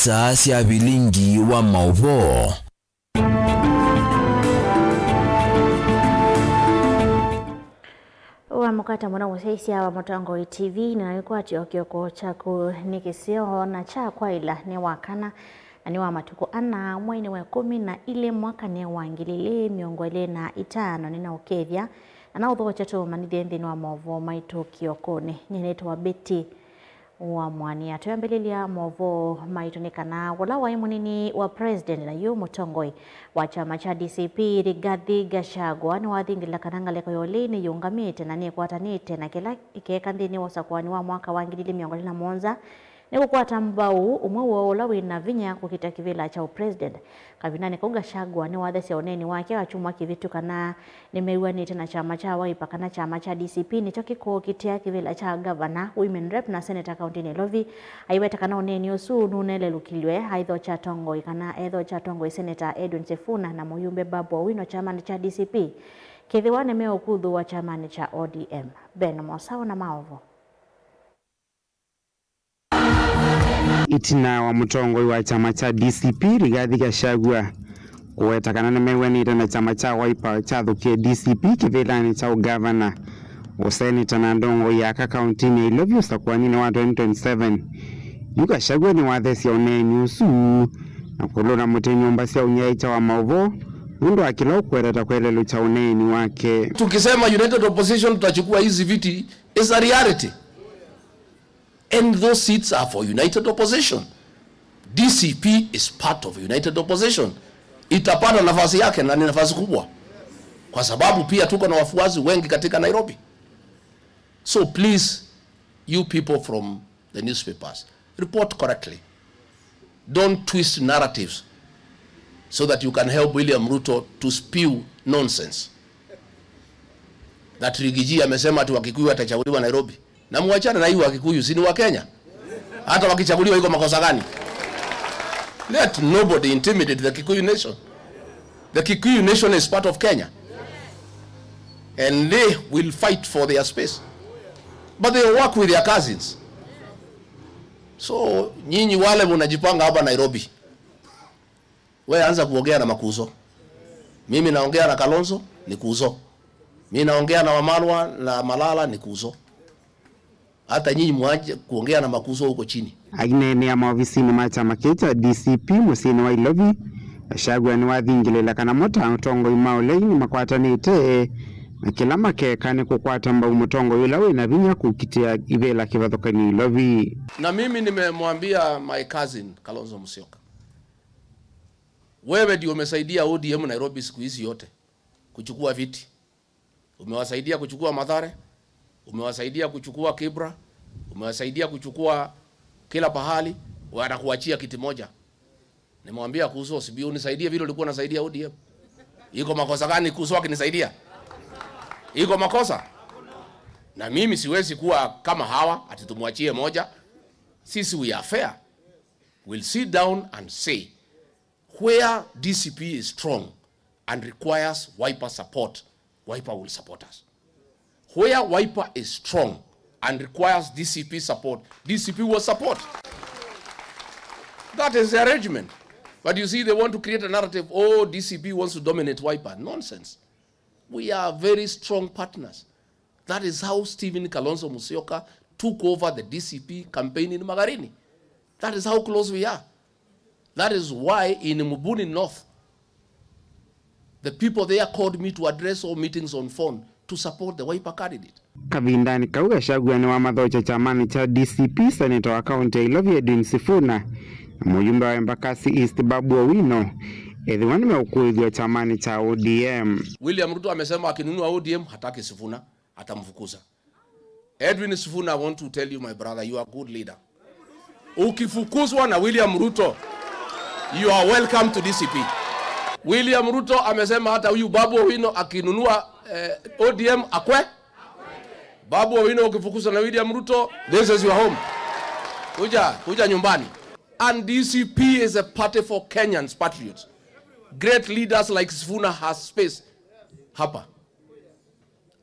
saa cia bilingi wa mauvo. Wa mukata mwana musaisia wa Mutongo TV na alikuwa kioko chaku nikisio na cha kwa ila ni wakana na ni wa matuko ana mwene wa 10 na ile mwaka ni wangilile miongole na itano nina ukethia na utho chato manithende ni wa movo maito kiokone nyeneto wa beti wa mwani atoyambelelia movo maito nekana wala wa munini wa president na yu Mutongoi wa chama cha DCP Rigathi Gachagua ni wathingila kananga leko yolini yungamite na ni kwatanite na kila ikeka ndini wasakwani wa mwaka wa 2021 ni kukwata mbau umwe wola wina vinya kukita kivila cha president kabinani ko Gachagua ni wathese oneni wake wachumwa kivitu kana nimeiwanite na chama cha Wiper kana chama cha DCP ni chokiko kitia kivila cha governor women rep na senator county Nairobi aiweta kana oneni osu nunele lukilwe haitho cha Tongo kana etho cha Tongo senator Edwin Sifuna na Muyumbe Babu Owino chama cha DCP kithiwane meokudhu wa chama cha ODM Ben Mosao na Maovo itina wa Mutongoi wa chama cha DCP Rigathi Gachagua kuweta kana nimewanite na chama cha Wiper cha thukie DCP kivilani cha governor usenita na ndongo ya county ni Nairobi sakwani wa 2027 Gachagua ni wathesi oneni usu na kulona mutenyumba cia unyaita wa mauvo ndo akila kwereta kwelelo cha oneni wake. Tukisema united opposition tutachukua hizi viti is a reality. And those seats are for united opposition. DCP is part of united opposition. Itapata nafasi yake na ni nafasi kubwa. Kwa sababu pia tuko na wafuasi wengi katika Nairobi. So please, you people from the newspapers, report correctly. Don't twist narratives so that you can help William Ruto to spew nonsense. That Rigiji amesema ati Wakikuyu watachaguliwa Nairobi. Na muachane na hiyo Wakikuyu, si ni wa Kenya. Hata wakichaguliwa iko makosa gani? Let nobody intimidate the Kikuyu nation. The Kikuyu nation is part of Kenya. And they will fight for their space. But they work with their cousins. So, nyinyi wale mnajipanga hapa Nairobi. Wewe anza kuongea na Makuzo. Mimi naongea na Kalonzo, ni Kuzo. Mimi naongea na Wamalwa na Malala, ni Kuzo. Hata nyinyi mwaje kuongea na Makuzo huko chini. Aginene ya maofisini ma chama cha DCP musini wa Nairobi Gachagua ni wathingilela kana Mutongo imaulei ni makwatanite na kila makeka ni kukwata mbau Mutongo ila wina vinya kukitia ivela kivathoka ni Nairobi. Na mimi nimemwambia my cousin Kalonzo Musyoka, wewe ndio umesaidia ODM Nairobi siku hizi yote kuchukua viti. Umewasaidia kuchukua Mathare, umewasaidia kuchukua Kibra, umewasaidia kuchukua kila pahali, wanakuachia kiti moja. Nimwambia Kuzo, usibi unisaidie vile ulikuwa unasaidia ODM. Iko makosa gani Kuzo akinisaidia? Iko makosa? Na mimi siwezi kuwa kama hawa ati tumwachie moja. Sisi we are fair. We'll sit down and say where DCP is strong and requires Wiper support, Wiper will support us. Where Wiper is strong and requires DCP support, DCP will support. That is the arrangement. But you see, they want to create a narrative, oh, DCP wants to dominate Wiper. Nonsense. We are very strong partners. That is how Stephen Kalonzo Musyoka took over the DCP campaign in Magarini. That is how close we are. That is why in Mbuni North, the people there called me to address all meetings on phone to support the Wiper candidate. Kavindani kau Gachagua ni wa mathocha chamani cha DCP senator wa county ya Nairobi Edwin Sifuna na muyumbe wa Embakasi East Babu Owino edhiwani meukuithia chamani cha ODM. William Ruto amesema akinunua ODM hataki Sifuna, atamfukuza. Edwin Sifuna, I want to tell you my brother, you are a good leader. Ukifukuzwa na William Ruto, you are welcome to DCP. William Ruto amesema hata huyu Babu Owino akinunua ODM akwe. Babu Owino ukifukuzwa na William Ruto, this is your home. Kuja nyumbani. And DCP is a party for Kenyans, patriots. Great leaders like Sifuna has space hapa.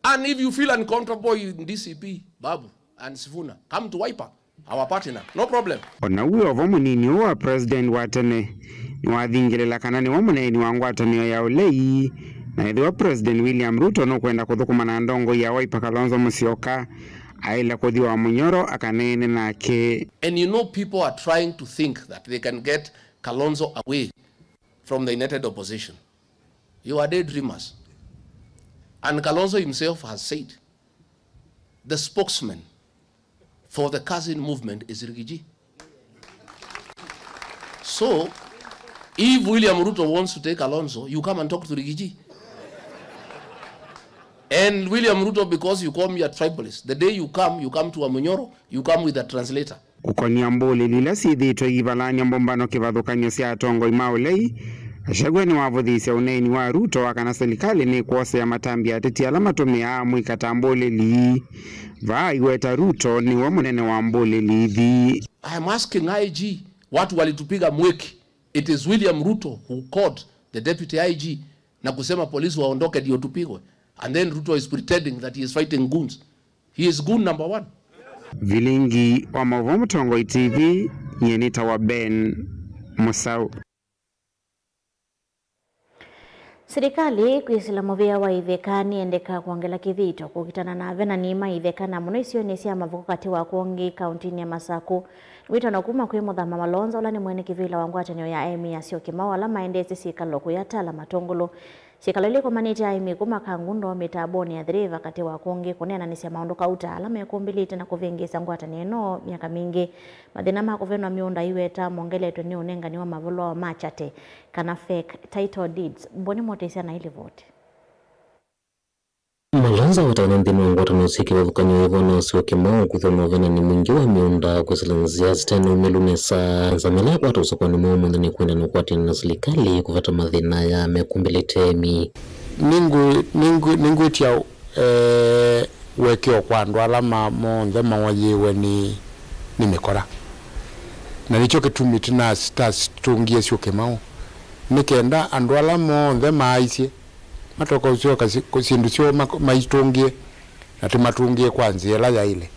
And if you feel uncomfortable in DCP, Babu and Sifuna, come to Wiper. our partner, no problem. Ona uyo munini wa president wa tene ni wathingilela kana ni munini wa ngwatanio ya ulei na ithiwa president William Ruto no kwenda kuthukuma na ndongo ya Wiper Kalonzo Musyoka aila kuthiwa Munyoro akanene nake. And you know, people are trying to think that they can get Kalonzo away from the united opposition. You are daydreamers. And Kalonzo himself has said the spokesman for the cousin movement is Rigiji. So, if William Ruto wants to take Kalonzo, you come and talk to Rigiji. And William Ruto, because you call me a tribalist, the day you come to a Munyoro, you come with a translator. Ukonia mbole lila sithitwe ivalania mbombano kivathukanio cia atongo imaulei Gachagua ni wavuthisia uneni wa Ruto akana serikali ni kuosea matambi ateti ala matumia mwikata Mboleli va igweta Ruto ni wa munene wa Mboleli thi. I am asking IG, watu walitupiga mweki. It is William Ruto who called the deputy IG na kusema polisi waondoke ndio tupigwe. And then Ruto is pretending that he is fighting goons. He is goon number 1. Vilingi wa Mavuo Mtongo TV yenita wa Ben Musau. Serikali kuisilamu vya waithekani endeka kuongela kithito kukitana na vena nima ithekana muno icio ni cia mavuko kati wa kuongi kaunti ya Masaku wito na kuma kwi Muthama Malonza ula ni mwene kivila wa ngwatanio ya Emia Syokimau ala maendete sikalo kuyatala matongolo sikalo ile komanite ya Emia kuma kangundo mitaboni ya driver kati wa kuongi kunena ni cia maundu kauta ala mekumbilite na kuvingisa ngwatanio no miaka mingi mathina ma kuvenwa miunda iweta mongeletwe ni unengani wa mavulo wa machate kana fake title deeds mboni motesia na ile vote. Malonza watana ndino ngwatanio sikivathukanio ivona Syokimau kuthoma vena ni mwingi wa miunda kusilanzia zitena umelunesa zamela kwa tusokoni mumu ndani kwenda nukwati na serikali kuvata mathina ya mekumbilite Emi. Ningu itia wekio kwa andu ala monthe mawayiwe ni mikora. Na nicho kitumi tina situngie Syokimau. Nikenda andu ala monthe maisye matoka usio kusindu sio maitungie na timatungie kwanza ela ya ile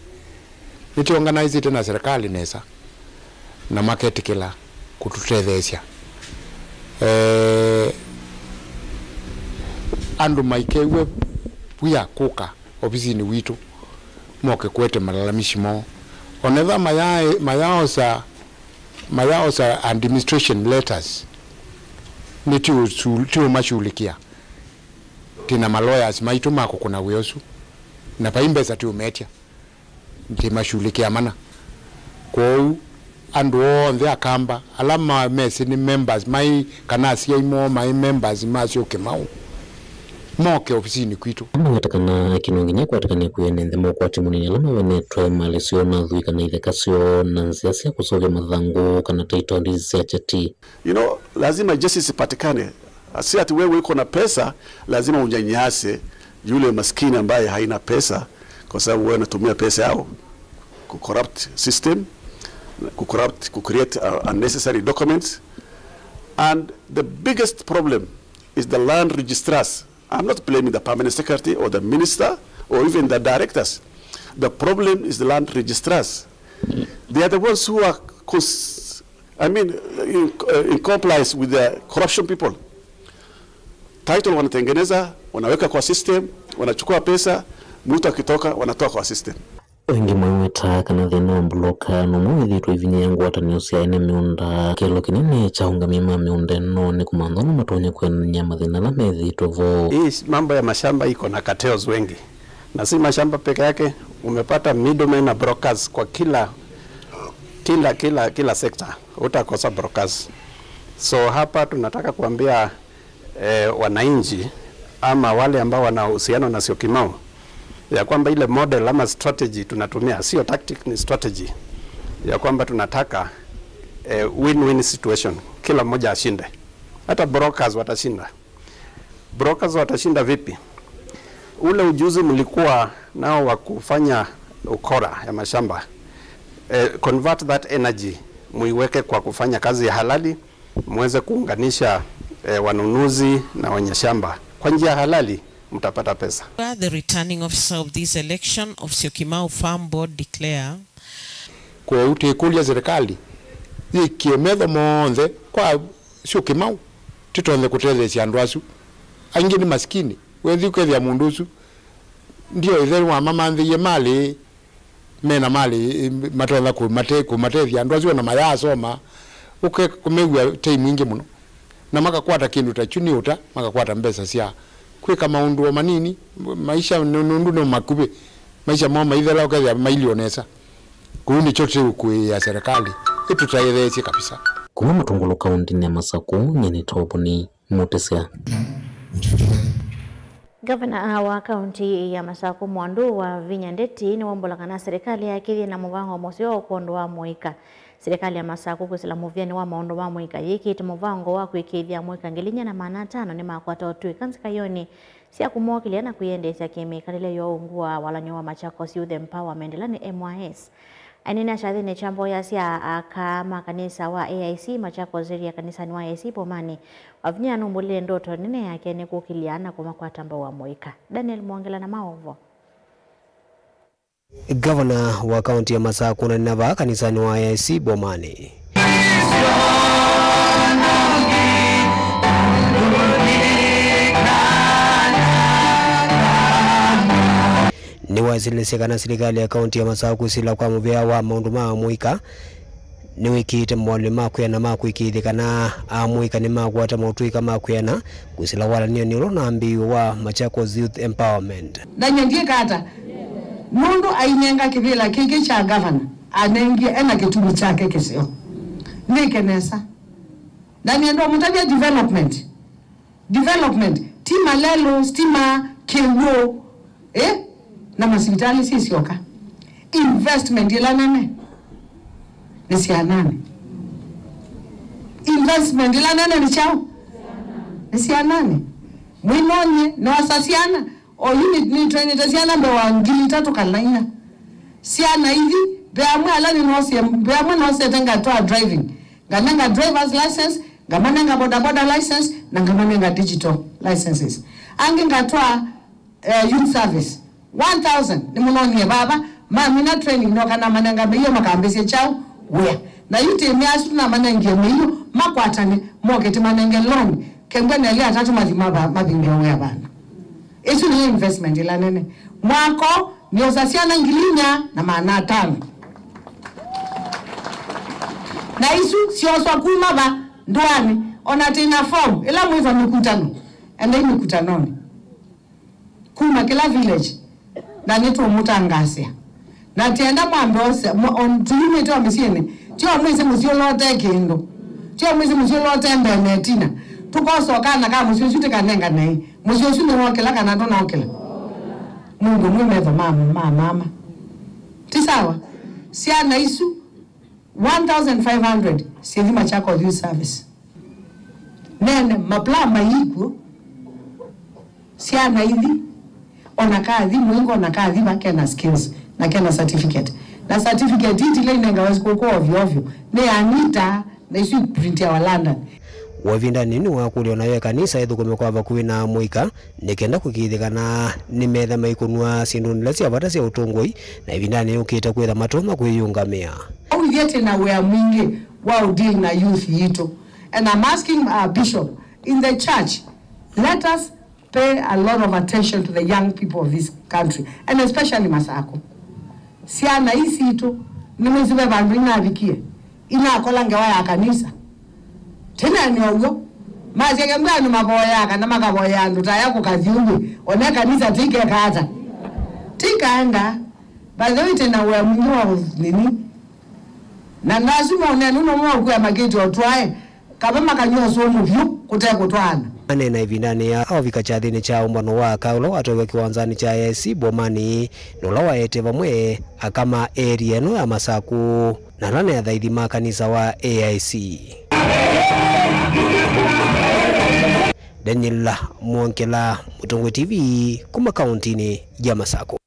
niti organize tena serikali nesa na market kila kututethesia andu maikewe puya kuka ofisini witu moke kwete malalamishi mo oneva mayaosa administration letters niti mashulikia tina malawyers maitu mako kuna weosu na paimbeza ti umetia nti mashulikia mana kwa andu onthe akamba alama mesi ni members mai kanasi imo mai members ma Syokimau moke ofisini kwitu Mwatakana kinonginya kwatakania kuyenenthe mokwati munini alama venetwe malisio na thui kana ithekasio na nzia cia kusovya mathangu kana title deeds cia chati. Lazima justice ipatikane. Si ati wewe uko na pesa lazima unyanyase yule maskini ambaye haina pesa kwa sababu wewe unatumia pesa yao ku corrupt system, ku create unnecessary documents. And the biggest problem is the land registrars. I'm not blaming the permanent secretary or the minister or even the directors. The problem is the land registrars. They are the ones who are in compliance with the corruption people. Title wanatengeneza, wanaweka kwa system, wanachukua pesa, mtu akitoka wanatoa kwa system. Wengi mweta kana thina mbloka no mwithitwe ivinya ngwatanio cia ene miunda kilo kinene cha ungamima miunda no ni kumandona matonya kwenya mathina la methitwe vo. Hii mambo ya mashamba iko na cartels wengi. Na si mashamba peke yake, umepata middlemen na brokers kwa kila sector. Utakosa brokers. So hapa tunataka kuambia wananchi ama wale ambao wana uhusiano na Syokimau ya kwamba ile model ama strategy tunatumia sio tactic, ni strategy ya kwamba tunataka win-win situation, kila mmoja ashinde. Hata brokers watashinda. Brokers watashinda vipi? Ule ujuzi mlikuwa nao wa kufanya ukora ya mashamba, convert that energy muiweke kwa kufanya kazi ya halali, muweze kuunganisha wanunuzi na wenye shamba kwa njia halali, mtapata pesa. The returning officer of this election of Syokimau Farm Board declare kwa utekulia serikali ikimetho monthe kwa sio kimau titonde kutethecia andu acu aingi ni maskini wethi ukethia mundu ucu ndio ithe wa mama nthiye mali mena mali matonda kumatethia andu acu na maya soma uke kumegua time ingi muno na makakwata kindu ta chuniuta makakwata mbesa cia kwika maundu manini maisha nundu no makubi maisha mama ithela ukethia mailionesa kuni chote ukui ya serikali itutaithecie kabisa. Kuma Matungulu kaunti ya Masaku nyene tobuni Mutesia. Gavana wa kaunti ya Masaku Mwandu wa Vinyandeti ni wambolakana serikali ya kithia na muvango mosio kuondoa Mwika. Serikali ya Masaku kusila muvyani wa maondo wa Mwika yiki muvango wa kuikithia Mwika ngilinya na maana 5 ni makwata otui kansika yoni sia kumokilia na kuyendesha kemikalile yo ungua walanyo wa Machakos Youth Empowerment lani MYS. Anina shadhi ni chambo ya siya kama kanisa wa AIC Machakos ya kanisa ni wa AIC Pomani wavinya numbuli ndoto nene yake ni kukiliana kuma kwa tambo wa Mwika. Daniel Mwangela na maovo. Gavana wa kaunti ya Masaku na nava kanisa ni wa AIC Bomani ni wasilise kana serikali ya kaunti ya Masaku sila kwa muvea wa maundu ma Mwika ni wikite mwali makwena makwikithikana Mwika ni makwata mautuika makwena kusila wala niyo nilo na ambiwa wa Machakos Youth Empowerment na nyendie kata mundu ainyenga kivila kiki cha governor anengie ena kitumu chake kisio nikenesa na niendo mutabia development tima lelo stima kewo na masipitali sisi yoka investment ila nane nisia nane investment ila nane ni chao nisia nane mwinonye na wasasiana o unit ni train tasiana mbe wa ngili 3 kalaina siana hivi beamwe alani nosie beamwe nosie tenga toa driving gananga driver's license gamananga boda license na gamananga digital licenses ange ngatwa youth service 1000 ni munonye baba mina training no kana mananga beyo makambese chao we na yute miasu na manenge meyo makwatane moketi manenge loan kembene ile atatu mabinge we bana esu ni investment ila nene mwako ni osasiana ngilinya na maana 5 na isu sioswa kuma ba ndwani ona tena form ila mwiva mikutano ende mikutanoni kuma kila village na neto mutangasia na tienda mwambose on tulime to amisiene tio mwese musio lote kendo tio mwese musio lote mbenetina tukoso kana kama musio shute kanenga nei musio shute wakela kana ndo naokela mungu mwemevo mama tisawa siana isu 1500 sivi Machakos Youth Service nene mapla mayiko siana hivi onakathi mwingo onakathi bakena skills na kena certificate na certificate ile inengawezi kwa ovyo ne anita na isu print ya London wavinda nini wakuli onawe kanisa ithukume kwa bakuwi na Mwika nikenda kukithikana ni metha maikunwa sindu nilasi abata cia utungoi na ivinda ni ukita kwitha matoma kwiyungamia au yete na wea mwingi wa deal na youth yito and I'm asking Bishop in the church let us pay a lot of attention to the young people of this country and especially Masaku siana isi ito nimezibe bandu inavikie inakola ngewa ya kanisa tena ni ogo mazi yake mbani maboya kana makaboya ndo tayako kaziungi one kanisa tike kata tikaenda by the way tena we mnyo nini na lazima unanuno mwa kwa mageti otwae kama makanyoso muvyu kuteko twana ane na ivindani ya avika chathini cha umbano wa kaulo atowe kiwanzani cha AIC Bomani nola waete vamwe akama area no ya Masaku na nane ya dhaidhi kanisa wa AIC Daniel Mwangela Mutongwe TV kuma kauntini ya Masaku.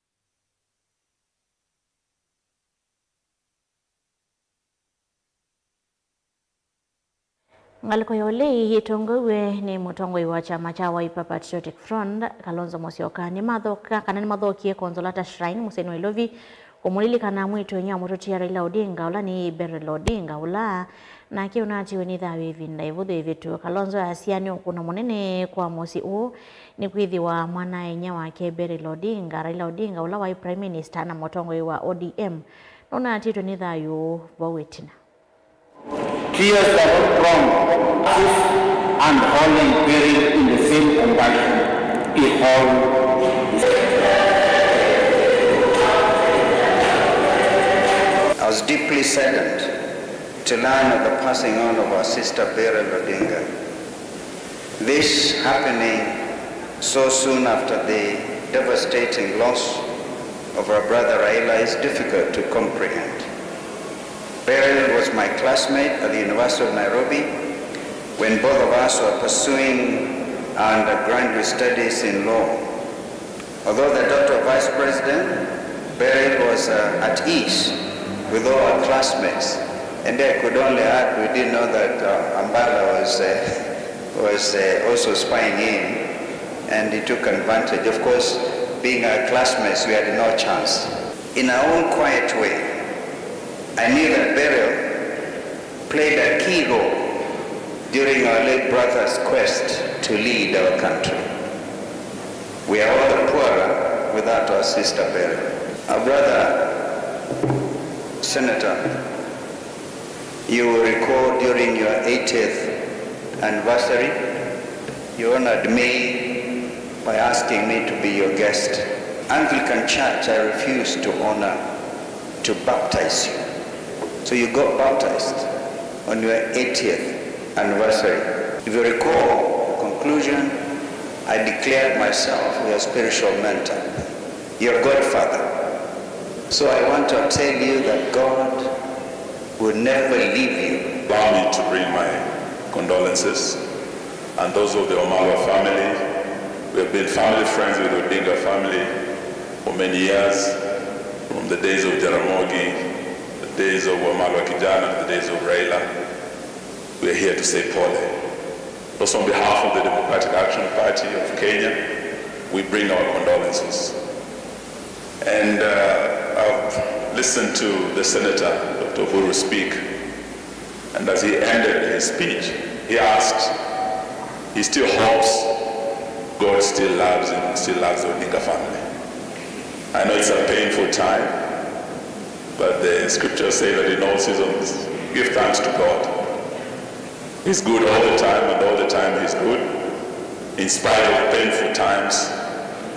Ngaliko yole hitongowe ni mutongwe wa chama cha Wiper Patriotic Front Kalonzo Musyoka ni madhoka kana ni madhokie Konsolata Shrine Museni Ilovi kumulilikana mwitu wenye mutotia Raila Odinga ula ni Beryl Odinga ula na kiunati wenitha wivinda ivuthu ivitu Kalonzo asiani okuna munene kwa mosi u ni kwithiwa mwana enya wake Beryl Odinga Raila Odinga ula wa Prime Minister na mutongo wa ODM nona atito ni thayu wawetina. Tears are not wrong and holding Beryl in the same compassion is all. I was deeply saddened to learn of the passing on of our sister Beryl Odinga. This happening so soon after the devastating loss of our brother Raila is difficult to comprehend. Beryl was my classmate at the University of Nairobi when both of us were pursuing our undergraduate studies in law. Although the daughter of Vice President, Beryl was at ease with all our classmates. And I could only add, we didn't know that Ambala was also spying in, and he took advantage. Of course, being our classmates, we had no chance. In our own quiet way, I knew that Beryl played a key role during our late brother's quest to lead our country. We are all the poorer without our sister Beryl. Our brother, Senator, you will recall during your 80th anniversary, you honored me by asking me to be your guest. Anglican Church, I refused to honor, to baptize you. So you got baptized on your 80th anniversary. If you recall the conclusion, I declared myself your spiritual mentor, your godfather. So I want to tell you that God will never leave you. Allow me to bring my condolences and those of the Wamalwa family. We have been family friends with the Odinga family for many years, from the days of Jaramogi, the days of Wamalwa Kijana, the days of Raila. We are here to say pole. Also on behalf of the Democratic Action Party of Kenya, we bring our condolences. And I've listened to the Senator, Dr. Uhuru, speak, and as he ended his speech, he asked, he still hopes God still loves him, still loves the Odinga family. I know it's a painful time, but the scriptures say that in all seasons, give thanks to God. He's good all the time, and all the time he's good, in spite of painful times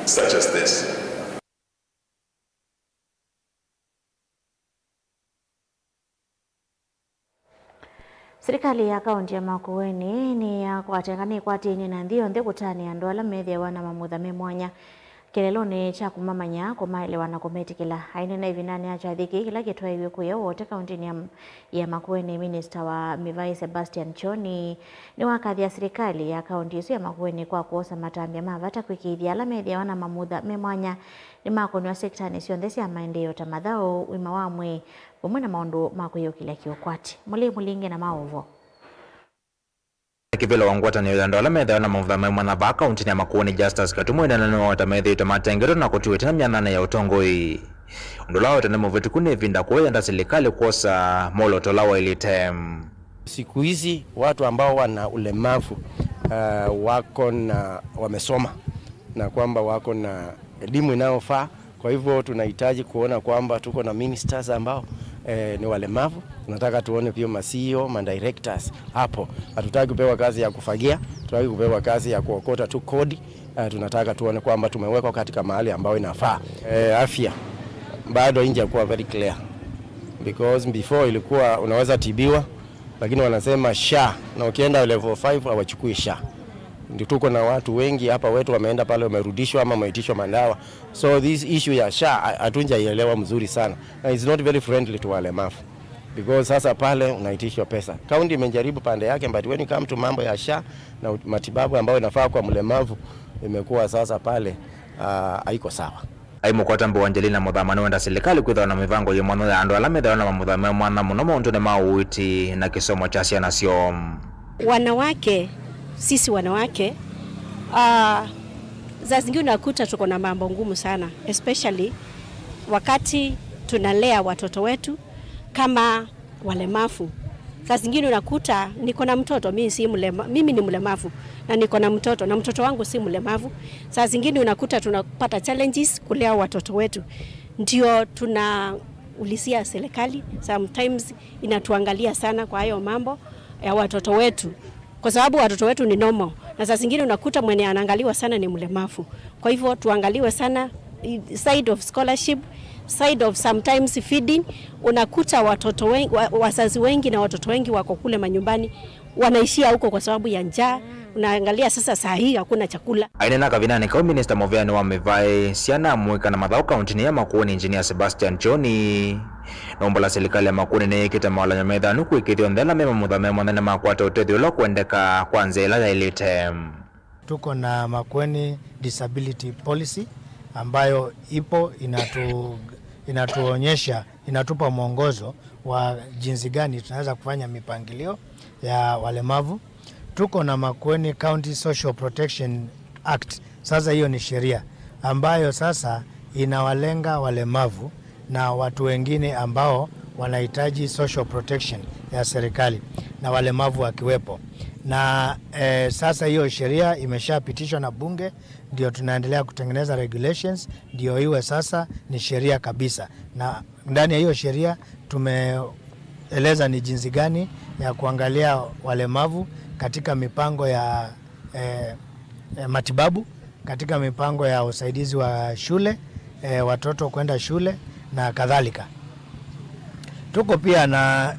such as this. Serikali ya kaunti ya Makueni ni ya kwatengani kwatini na ndio nde kutani andu ala methe wana mamutha memwanya kileloni cha kumamanya kumaelewana kumetikila aine na ivinani acha thiki kila kitwa iwe kuya wote kaunti ya Makueni. Minister wa Mivai Sebastian Choni ni wakathi ya serikali ya kaunti isu ya Makueni kwa kuosa matambia mavata kwikithia ala methe wana mamutha memwanya ni makoni wa sektani sionthe ya maendeleo ta mathao wima wamwe umwe na maundu makuyukila kiokwati mulinge na maovo kivilo wangwatani ya ndola methe na mamutha memwana ba kaunti ya Makueni Justus Katumwenda na wata methe matengero na kutuwete na myanana ya utongoi undulao tene muvetu kune vinda kuwenda serikali kuosa molo tolawa ilitem. Siku hizi watu ambao wana ulemavu wako na wamesoma na kwamba wako na elimu inayofaa. Kwa hivyo tunahitaji kuona kwamba tuko na ministers ambao ni walemavu. Tunataka tuone pia CEO, directors hapo. Hatutaki kupewa kazi ya kufagia, tunataka kupewa kazi ya kuokota tu kodi. Tunataka tuone kwamba tumewekwa katika mahali ambao inafaa. Afya bado nje kuwa very clear, because before ilikuwa unaweza tibiwa, lakini wanasema SHA, na ukienda level 5 hawachukui SHA. Ndio tuko na watu wengi hapa wetu wameenda pale wamerudishwa ama wameitishwa mandawa. So this issue ya SHA hatunjaielewa mzuri sana. And it's not very friendly to walemavu, because sasa pale unaitishwa pesa. Kaunti imejaribu pande yake, but when you come to mambo ya SHA na matibabu ambayo inafaa kwa mlemavu, imekuwa sasa pale haiko sawa. Aimu kwa tambo Angelina muthamani wenda serikali kwitha na mivango ya mwana ya andu ala methe na mamutha mwana muno muntu ne mauiti na kisomo cha ciana cio. Wanawake, sisi wanawake za zingine unakuta tuko na mambo ngumu sana, especially wakati tunalea watoto wetu kama walemavu. Saa zingine unakuta niko na mtoto, mimi ni mlemavu na niko na mtoto wangu si mlemavu. Saa zingine unakuta tunapata challenges kulea watoto wetu. Ndio tunaulizia serikali, sometimes inatuangalia sana kwa hayo mambo ya watoto wetu, kwa sababu watoto wetu ni normal, na saa zingine unakuta mwenye anaangaliwa sana ni mlemavu. Kwa hivyo tuangaliwe sana side of scholarship, side of sometimes feeding. Unakuta watoto wengi, wazazi wengi na watoto wengi wako kule manyumbani wanaishia huko kwa sababu ya njaa. Unaangalia sasa saa hii hakuna chakula. Aina kavinani kwa Minister Moveani wa Mivai siana mweka na Mathao County ya Makueni Engineer Sebastian Choni nombo la serikali ya Makueni ne kita mawala nyamedha nuku ikithio ndela mema muthame mwanene makwata utethio lo kuendeka kwanza ila ya ilite. Tuko na Makueni Disability Policy ambayo ipo inatuonyesha, inatupa mwongozo wa jinsi gani tunaweza kufanya mipangilio ya walemavu. Tuko na Makueni County Social Protection Act. Sasa hiyo ni sheria ambayo sasa inawalenga walemavu na watu wengine ambao wanahitaji social protection ya serikali na walemavu wakiwepo. Na sasa hiyo sheria imeshapitishwa na bunge, ndio tunaendelea kutengeneza regulations ndio iwe sasa ni sheria kabisa. Na ndani ya hiyo sheria tumeeleza ni jinsi gani ya kuangalia walemavu katika mipango ya matibabu, katika mipango ya usaidizi wa shule, watoto kwenda shule na kadhalika. Tuko pia na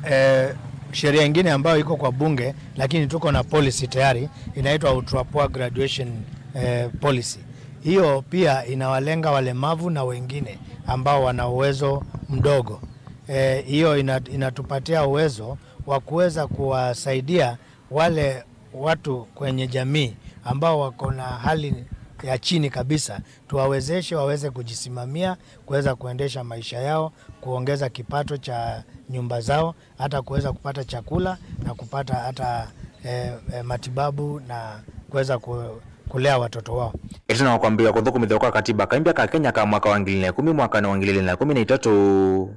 sheria nyingine ambayo iko kwa bunge, lakini tuko na policy tayari inaitwa Utrapoa Graduation Policy. Hiyo pia inawalenga walemavu na wengine ambao wana uwezo mdogo. Hiyo inatupatia uwezo wa kuweza kuwasaidia wale watu kwenye jamii ambao wako na hali ya chini kabisa, tuwawezeshe waweze kujisimamia, kuweza kuendesha maisha yao, kuongeza kipato cha nyumba zao, hata kuweza kupata chakula na kupata hata matibabu na kuweza kulea watoto wao. Ituna wakwambia kuthukumithio kwa katiba kaimbia ka Kenya ka mwaka wa 2010 mwaka wa 2013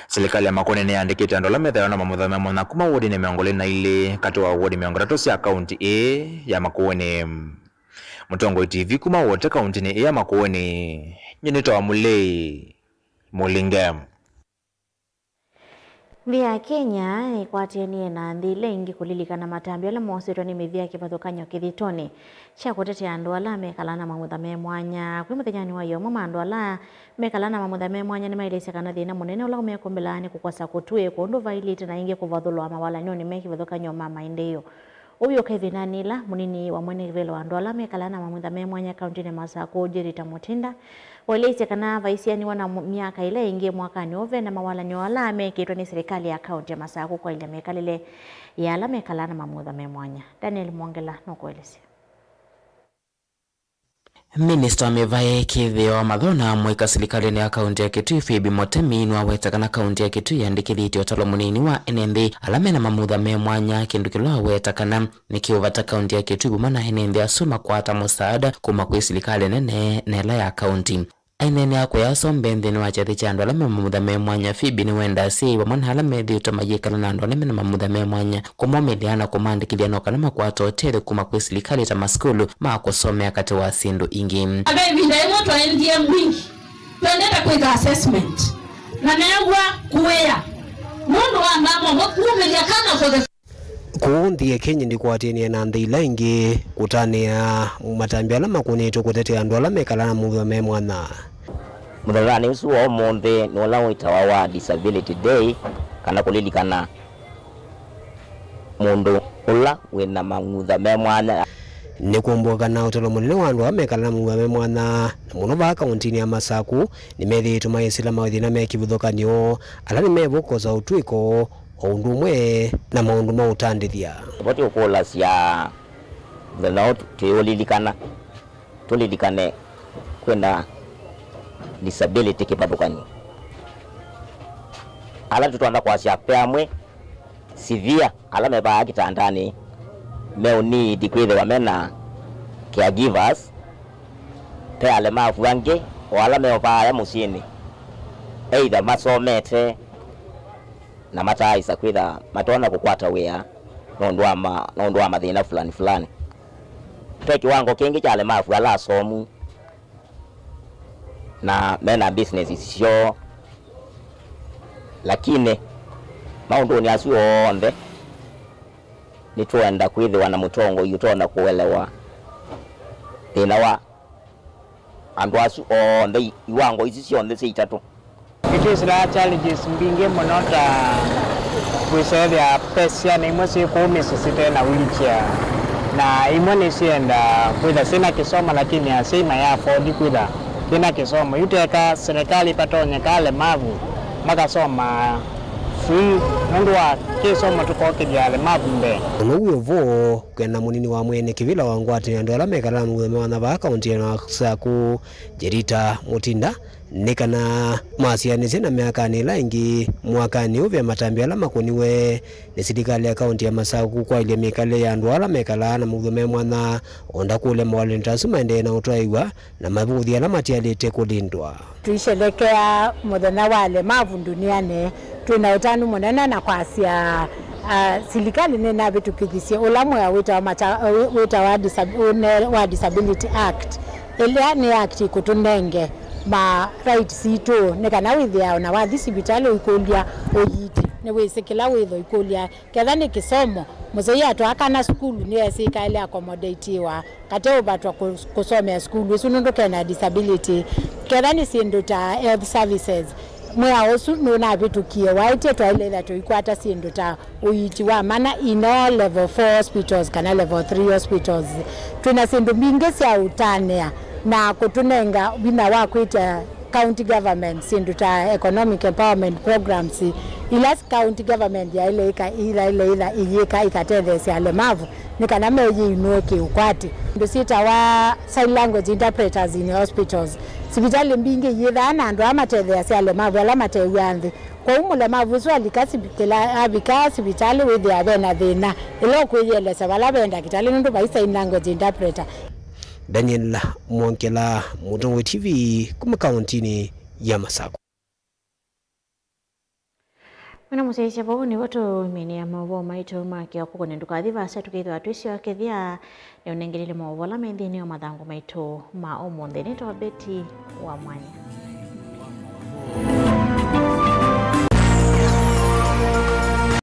serikali ya Makueni ne andikite ndola metheo na mamuthame mona kuma wodi ne miongole na ile katoa wodi miongora to cia county A ya Makueni. Mutongoi TV kuma wote county ne ya Makueni nyinito wa Mulei Mulingam. Via Kenya ikwatianie na nthile ingi kulilikana matambio la mosiro ni mithia kivathukanyo kithitoni cha kutetea andu ala mekalana mamuthame mwanya kwi muthenyani wa yomo mandu ala mekalana mamuthame mwanya ni mailise kana thina munene ula umekombelani kukosa kutue kundu vailite na ingi kuvathulwa mawala ni mekivathukanyo mama indeyo. Uyo Kevin Anila munini wa mwene velo andu ala mekalana mamuthame mwanya kaunti ne Masaku Jerita Mutinda walise kana vaisiani wana miaka ile ingi mwaka ni ove na mawala ni wala mekitwa ni serikali ya kaunti ya Masaku kwa ile mekalile ya ala mekalana mamuthame mwanya. Daniel Mwongela nokuelezea. Minister Mivai kithio mathona mwika serikali ya kaunti ya Kitui Phoebe Motemi nwa wetakana kaunti ya Kitui yandikithitio talo munini wa NND alamena mamuthame mwanya kindu kilwa wetakana nikiuvata kaunti ya Kitui bumana NND asuma kwata musaada kuma kwi serikali nene nela ya kaunti. Ainene yako ya sombe ni wachathi chandu alame mamuthame mwanya Phoebe ni wenda si bumana alame thiuta mayikala na ndo na mamuthame mwanya kumomethana kumandikithia no kana makwata hoteli kuma kwi serikali ta maskulu makosomea kati wa sindu ingi. Aga ibinda imo twaendie mwingi twendeta kwika assessment na negwa kuwea mundu wa ndamo mukumelia kana for the kuunthie Kenya ndi kwatiania na nthila ingi kutania matambia ala makunitwo kutetea andu ala mekalana muthame mwana. Muthani usu wa omonthe ni wala witawa wa Disability Day kana kulilikana mundu ula wina mamuthame mwana. Ni kumbuka na utolo munene wa andu amekalana muthame mwana na muno ba kaunti ya Masaku ni methitu maisila mathina mekivuthukanio ala ni mevukoza utwiko oundu mwe na maundu mautandithia. Boti ukola cia the note tulilikane kwenda disability kipathukani. Ala tutwanda kwa cia peamwe severe ala meba kitandani meuni dikwithe wamena caregivers pe ale mafu ange wala meopa ya musini either masomete na mataisa kwitha matona kukwata wia nondu wa mathina fulani twe kiwango kingi cha alemavu ala somu na mena business isio lakini maundu ni asu onde ni tuenda kwithiwa na mutongo yutona kuelewa thina wa andu asu onde iwango isi cionthe ci itatu Ikisira challenges mbingi muno ta kwisethia pesia na imwe ciikuumisisite na wheelchair na imwe nicienda kwitha sina kisomo lakini asima ya afford kwitha sina kisomo yuteka serikali patonyeka alemavu makasoma free nundu wa kisomo tukokeja alemavu mbe Unuwe vo kwena munini wa mwene kivila wa ngwati ndo ala mekala mweme wana ba akaunti na saku Jerita Mutinda nikana masianisi na miakani laingi mwakani uvya matambi ala makuniwe ni serikali akaunti ya Masaku kwa ile mikale ya ndo ala mekala na mweme mwana onda kule mwale ntasuma ende na utwaiwa na mabuthi ala matialite kulindwa. Tuishelekea muthenya wa alemavu duniani tuna utanu munene na kwasia serikali ni na bitukithisia ulamwe ya wita wa Disability Act ile ni act kutunenge ma rights itu nekana withia na wathi sibitali ikulia oyiti ne wisikila witho ikulia ketha ni kisomo muzei atu akana skulu ni esika ile accommodatiwa kate ubatwa kusomea skulu isu nundu kena disability ketha ni sindu ta health services mwa osu nuna bitukie waite twaile to ikwata sindu ta uyiti wa mana ino level 4 hospitals kana level 3 hospitals tuna sindu mingi cia utanea na kutunenga wina wa kuita county government sindu ta economic empowerment programs ila county government ya ile iyika ikatethesia alemavu nikana meji inuke ukwati ndu sita wa sign language interpreters in hospitals sibitali mbingi yitha na andu amatethesia alemavu ala matewanthi kwa umulemavu swali kasibitela abika sibitali withi abena thina ilo kwiyelesa bala benda kitali ndu ba sign language interpreter. Daniel Mwankela, Mutongo TV, kuma kauntini ya Masaku. Mwana museisya bobo ni watu mini ya mawo maito maki wakuko nenduka dhiva asa tukitho atuisi wake dhia ni unengelele mawo la mendhi ni wa madhangu maito ma omo ndhenito wa beti wa mwanya.